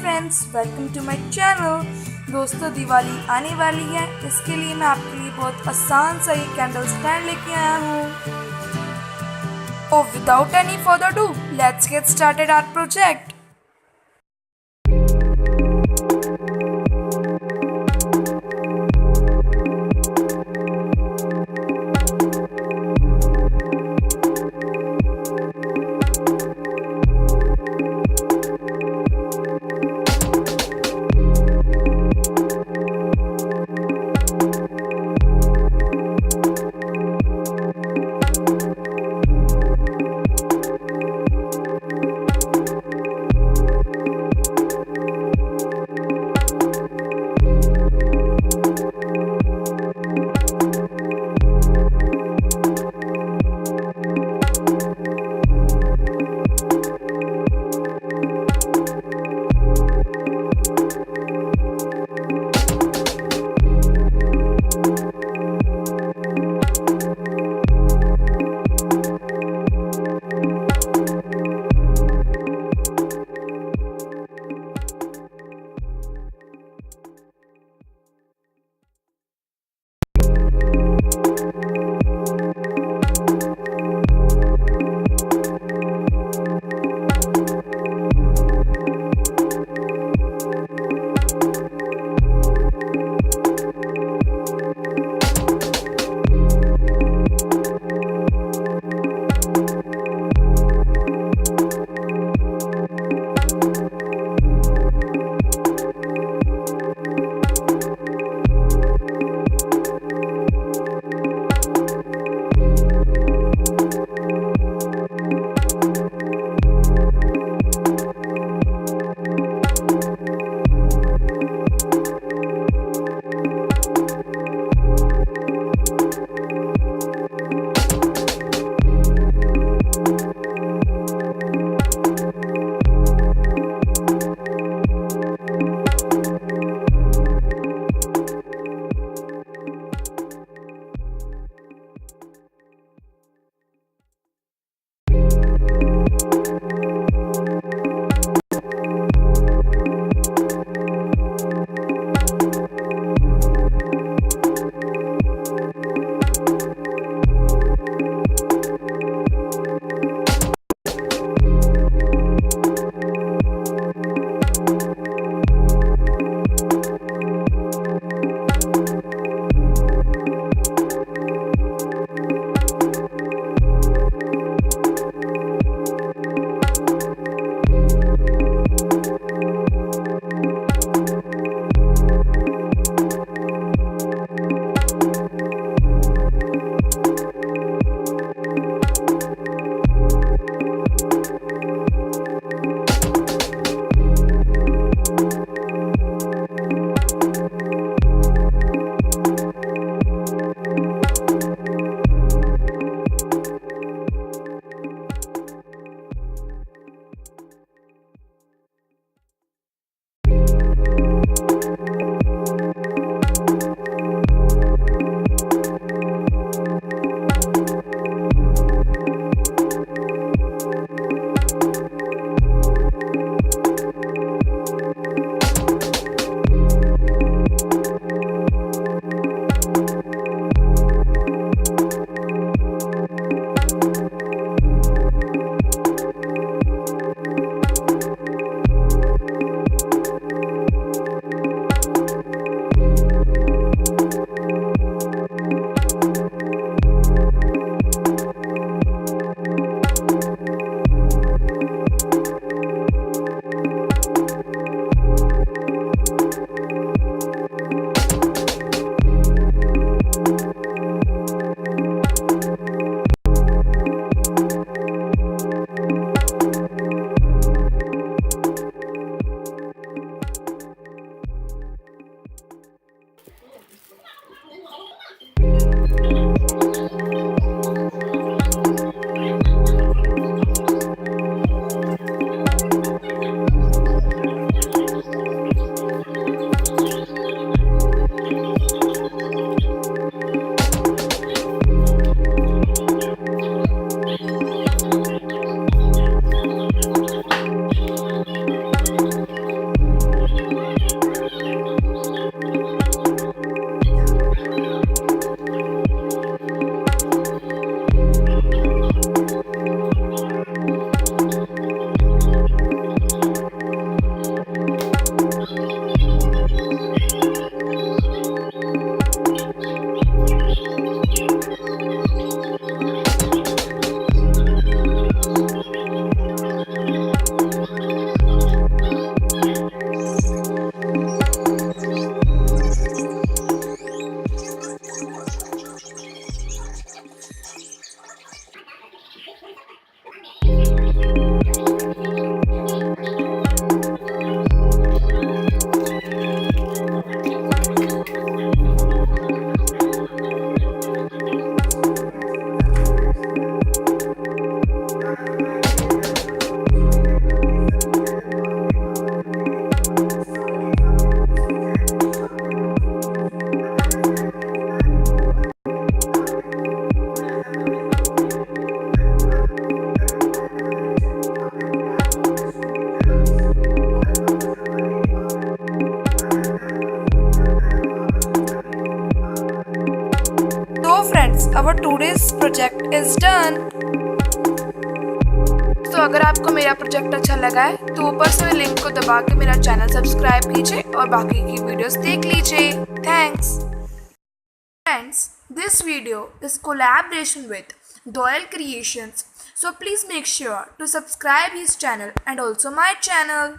Friends, welcome to my channel. दोस्तों, दिवाली आने वाली है, इसके लिए मैं आपके लिए बहुत आसान सा ये कैंडल स्टैंड लेके आया हूँ। तो without any further do, let's get started our project. it's done. तो अगर आपको मेरा प्रोजेक्ट अच्छा लगा है तो ऊपर से लिंक को दबा के मेरा चैनल सब्सक्राइब कीजिए और बाकी की वीडियोस देख लीजिए. Thanks. Friends, this video is collaboration with Doyle Creations. So please make sure to subscribe his channel and also my channel.